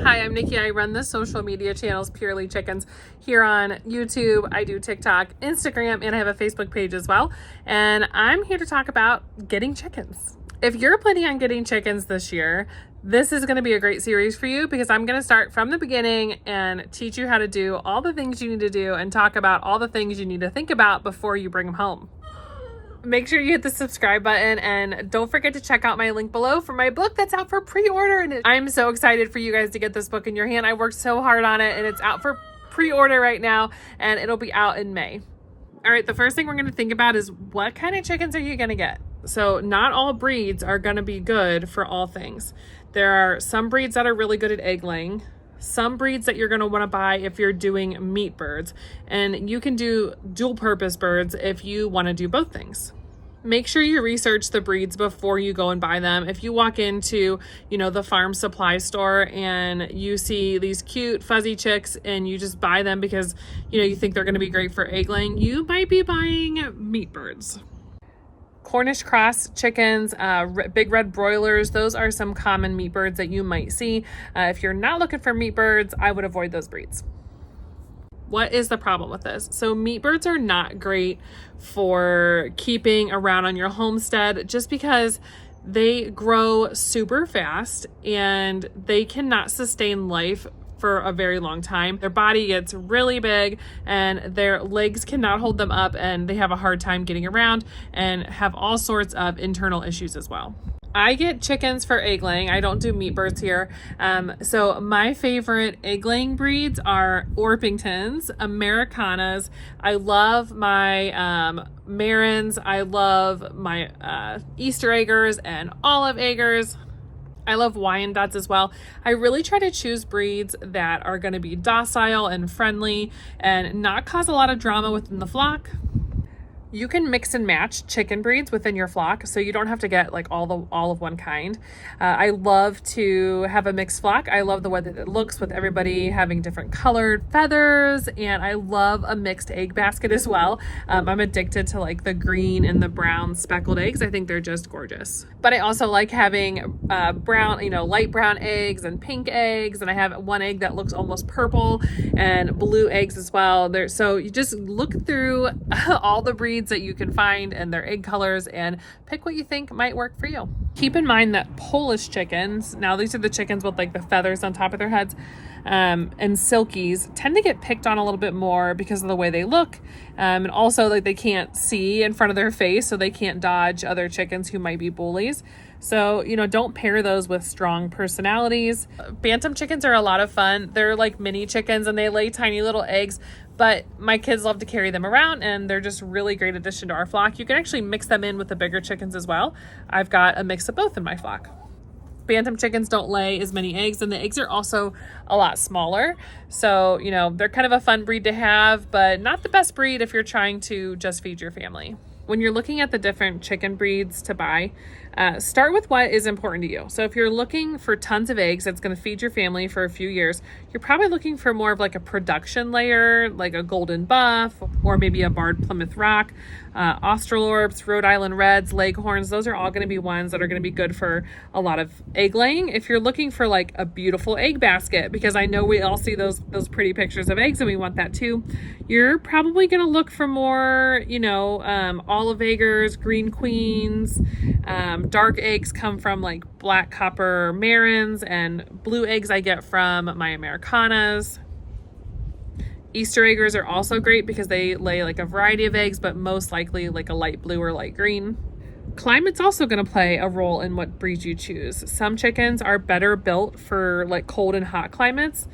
Hi, I'm Nikki. I run the social media channels Purely Chickens here on YouTube. I do TikTok, Instagram, and I have a Facebook page as well. And I'm here to talk about getting chickens. If you're planning on getting chickens this year, this is going to be a great series for you because I'm going to start from the beginning and teach you how to do all the things you need to do and talk about all the things you need to think about before you bring them home. Make sure you hit the subscribe button and don't forget to check out my link below for my book that's out for pre-order. And I'm so excited for you guys to get this book in your hand. I worked so hard on it and it's out for pre-order right now and it'll be out in May. All right, the first thing we're going to think about is what kind of chickens are you going to get? So not all breeds are going to be good for all things. There are some breeds that are really good at egg laying. Some breeds that you're going to want to buy if you're doing meat birds, and you can do dual purpose birds if you want to do both things. Make sure you research the breeds before you go and buy them. If you walk into, the farm supply store and you see these cute fuzzy chicks and you just buy them because, you think they're going to be great for egg laying, you might be buying meat birds. Cornish cross chickens, big red broilers, those are some common meat birds that you might see. If you're not looking for meat birds, I would avoid those breeds. What is the problem with this? So meat birds are not great for keeping around on your homestead just because they grow super fast and they cannot sustain life for a very long time. Their body gets really big and their legs cannot hold them up and they have a hard time getting around and have all sorts of internal issues as well. I get chickens for egg laying. I don't do meat birds here. So my favorite egg laying breeds are Orpingtons, Americanas. I love my Marins. I love my Easter eggers and olive eggers. I love Wyandottes as well. I really try to choose breeds that are going to be docile and friendly and not cause a lot of drama within the flock. You can mix and match chicken breeds within your flock, so you don't have to get like all of one kind. I love to have a mixed flock. I love the way that it looks with everybody having different colored feathers, and I love a mixed egg basket as well. I'm addicted to like the green and the brown speckled eggs. I think they're just gorgeous. But I also like having brown, light brown eggs and pink eggs, and I have one egg that looks almost purple and blue eggs as well. So you just look through all the breeds that you can find and their egg colors and pick what you think might work for you. Keep in mind that Polish chickens, now these are the chickens with like the feathers on top of their heads, and silkies tend to get picked on a little bit more because of the way they look, and also like they can't see in front of their face, so they can't dodge other chickens who might be bullies. So, don't pair those with strong personalities. Bantam chickens are a lot of fun. They're like mini chickens and they lay tiny little eggs, but my kids love to carry them around and they're just really great addition to our flock. You can actually mix them in with the bigger chickens as well. I've got a mix of both in my flock. Bantam chickens don't lay as many eggs and the eggs are also a lot smaller. So, they're kind of a fun breed to have, but not the best breed if you're trying to just feed your family. When you're looking at the different chicken breeds to buy, start with what is important to you. So if you're looking for tons of eggs that's going to feed your family for a few years, you're probably looking for more of like a production layer, like a golden buff or maybe a barred Plymouth Rock. Australorps, Rhode Island Reds, Leghorns, those are all going to be ones that are going to be good for a lot of egg laying. If you're looking for like a beautiful egg basket, because I know we all see those pretty pictures of eggs and we want that too, you're probably going to look for more, olive eggers, green queens. Dark eggs come from like black copper Marins, and blue eggs I get from my Americanas. Easter eggers are also great because they lay like a variety of eggs, but most likely like a light blue or light green. Climate's also going to play a role in what breeds you choose. Some chickens are better built for like cold and hot climates.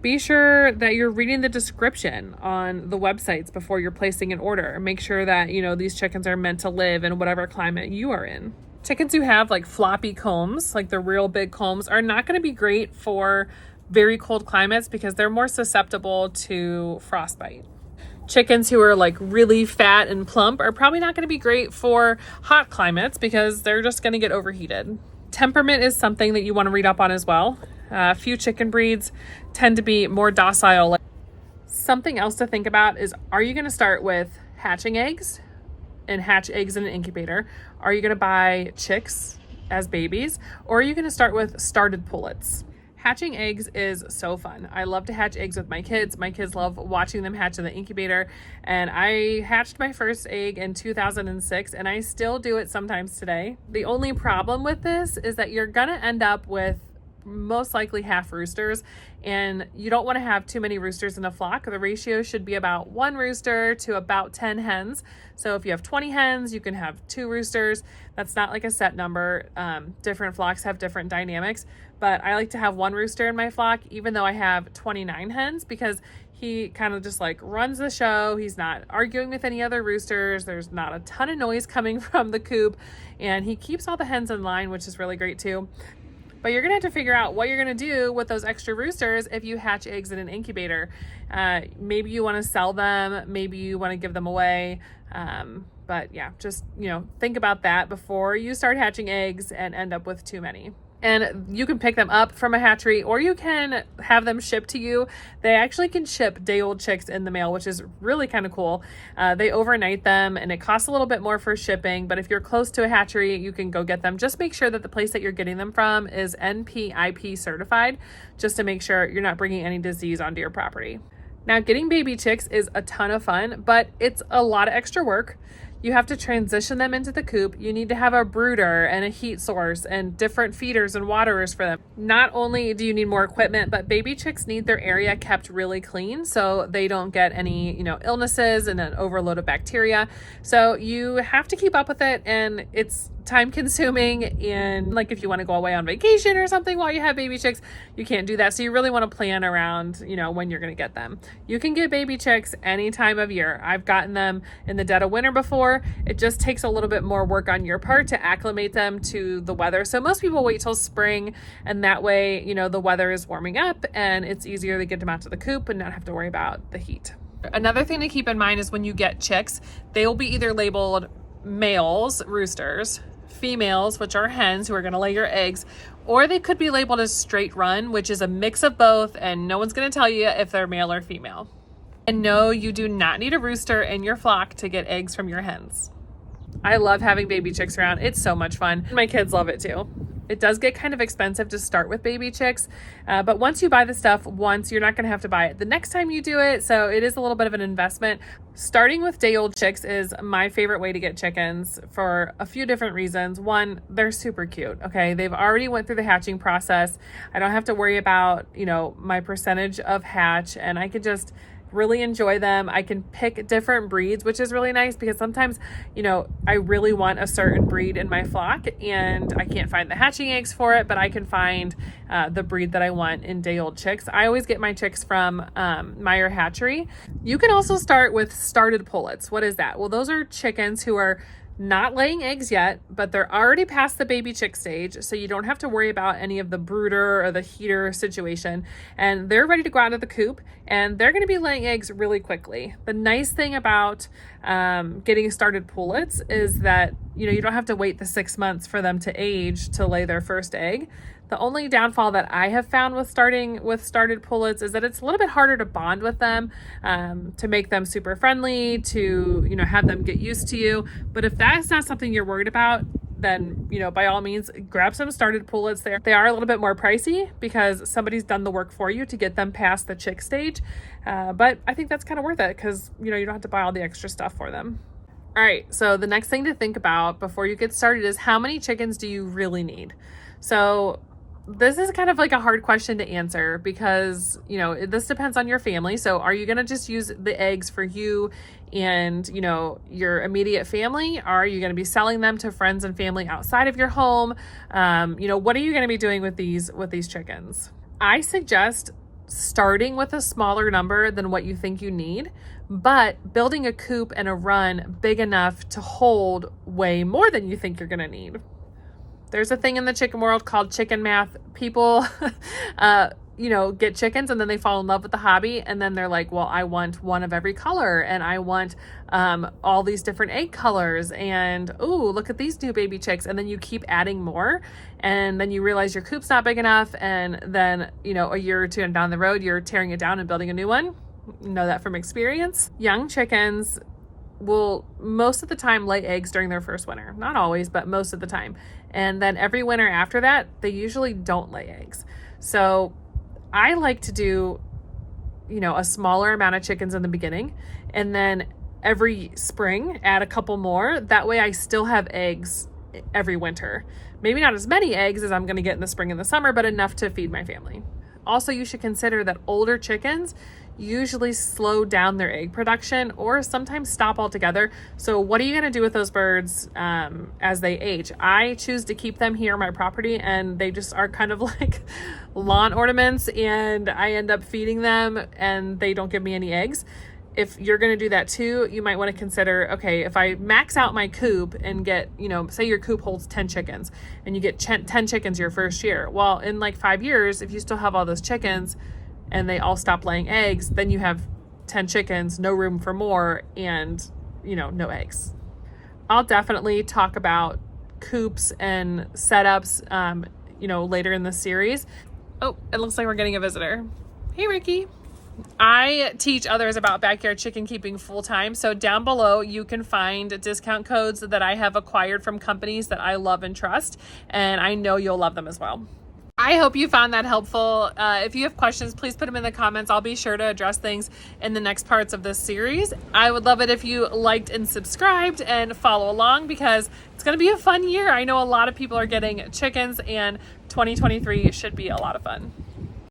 Be sure that you're reading the description on the websites before you're placing an order. Make sure that, these chickens are meant to live in whatever climate you are in. Chickens who have like floppy combs, like the real big combs, are not going to be great for very cold climates because they're more susceptible to frostbite. Chickens who are like really fat and plump are probably not going to be great for hot climates because they're just going to get overheated. Temperament is something that you want to read up on as well. A few chicken breeds tend to be more docile. Something else to think about is, are you going to start with hatching eggs and hatch eggs in an incubator? Are you going to buy chicks as babies, or are you going to start with started pullets? Hatching eggs is so fun. I love to hatch eggs with my kids. My kids love watching them hatch in the incubator. And I hatched my first egg in 2006, and I still do it sometimes today. The only problem with this is that you're gonna end up with most likely half roosters, and you don't want to have too many roosters in a flock. The ratio should be about 1 rooster to about 10 hens. So if you have 20 hens, you can have 2 roosters. That's not like a set number. Different flocks have different dynamics, but I like to have 1 rooster in my flock, even though I have 29 hens, because he kind of just like runs the show. He's not arguing with any other roosters. There's not a ton of noise coming from the coop, and he keeps all the hens in line, which is really great too. But you're gonna have to figure out what you're gonna do with those extra roosters if you hatch eggs in an incubator. Maybe you wanna sell them, maybe you wanna give them away. But yeah, just, think about that before you start hatching eggs and end up with too many. And you can pick them up from a hatchery, or you can have them shipped to you. They actually can ship day-old chicks in the mail, which is really kind of cool. They overnight them, and it costs a little bit more for shipping, but if you're close to a hatchery, you can go get them. Just make sure that the place that you're getting them from is NPIP certified, just to make sure you're not bringing any disease onto your property. Now, getting baby chicks is a ton of fun, but it's a lot of extra work. You have to transition them into the coop. You need to have a brooder and a heat source and different feeders and waterers for them. Not only do you need more equipment, but baby chicks need their area kept really clean so they don't get any, illnesses and an overload of bacteria. So you have to keep up with it, and it's time consuming. And like if you want to go away on vacation or something while you have baby chicks, you can't do that. So you really want to plan around, when you're going to get them. You can get baby chicks any time of year. I've gotten them in the dead of winter before. It just takes a little bit more work on your part to acclimate them to the weather. So most people wait till spring, and that way, the weather is warming up and it's easier to get them out to the coop and not have to worry about the heat. Another thing to keep in mind is when you get chicks, they will be either labeled males, roosters, females, which are hens who are going to lay your eggs, or they could be labeled as straight run, which is a mix of both, and no one's going to tell you if they're male or female. And no, you do not need a rooster in your flock to get eggs from your hens. I love having baby chicks around. It's so much fun. My kids love it too. It does get kind of expensive to start with baby chicks, but once you buy the stuff once, you're not going to have to buy it the next time you do it. So it is a little bit of an investment. Starting with day-old chicks is my favorite way to get chickens for a few different reasons. One, they're super cute. Okay, they've already went through the hatching process. I don't have to worry about, my percentage of hatch, and I could just really enjoy them. I can pick different breeds, which is really nice because sometimes, I really want a certain breed in my flock and I can't find the hatching eggs for it, but I can find the breed that I want in day-old chicks. I always get my chicks from Meyer Hatchery. You can also start with started pullets. What is that? Well, those are chickens who are not laying eggs yet, but they're already past the baby chick stage, so you don't have to worry about any of the brooder or the heater situation, and they're ready to go out of the coop, and they're going to be laying eggs really quickly. The nice thing about getting started pullets is that you don't have to wait the 6 months for them to age to lay their first egg. The only downfall that I have found with starting with started pullets is that it's a little bit harder to bond with them, to make them super friendly, to, have them get used to you. But if that's not something you're worried about, then, by all means, grab some started pullets there. They are a little bit more pricey because somebody's done the work for you to get them past the chick stage. But I think that's kind of worth it because, you don't have to buy all the extra stuff for them. All right, so the next thing to think about before you get started is how many chickens do you really need? So this is kind of like a hard question to answer because, this depends on your family. So are you going to just use the eggs for you and, your immediate family? Are you going to be selling them to friends and family outside of your home? What are you going to be doing with these chickens? I suggest starting with a smaller number than what you think you need, but building a coop and a run big enough to hold way more than you think you're going to need. There's a thing in the chicken world called chicken math. People, get chickens and then they fall in love with the hobby. And then they're like, well, I want one of every color and I want all these different egg colors. And, ooh, look at these new baby chicks. And then you keep adding more. And then you realize your coop's not big enough. And then, a year or two down the road, you're tearing it down and building a new one. Know that from experience. Young chickens will most of the time lay eggs during their first winter. Not always, but most of the time. And then every winter after that, they usually don't lay eggs. So I like to do, a smaller amount of chickens in the beginning, and then every spring add a couple more. That way I still have eggs every winter. Maybe not as many eggs as I'm going to get in the spring and the summer, but enough to feed my family. Also, you should consider that older chickens usually slow down their egg production or sometimes stop altogether. So what are you going to do with those birds as they age? I choose to keep them here on my property, and they just are kind of like lawn ornaments, and I end up feeding them and they don't give me any eggs. If you're going to do that too, you might want to consider, okay, if I max out my coop and get, say your coop holds 10 chickens and you get 10 chickens your first year. Well, in like 5 years, if you still have all those chickens and they all stop laying eggs, then you have 10 chickens, no room for more, and, no eggs. I'll definitely talk about coops and setups, later in the series. Oh, it looks like we're getting a visitor. Hey, Ricky. I teach others about backyard chicken keeping full time. So down below, you can find discount codes that I have acquired from companies that I love and trust. And I know you'll love them as well. I hope you found that helpful. If you have questions, please put them in the comments. I'll be sure to address things in the next parts of this series. I would love it if you liked and subscribed and follow along, because it's going to be a fun year. I know a lot of people are getting chickens, and 2023 should be a lot of fun.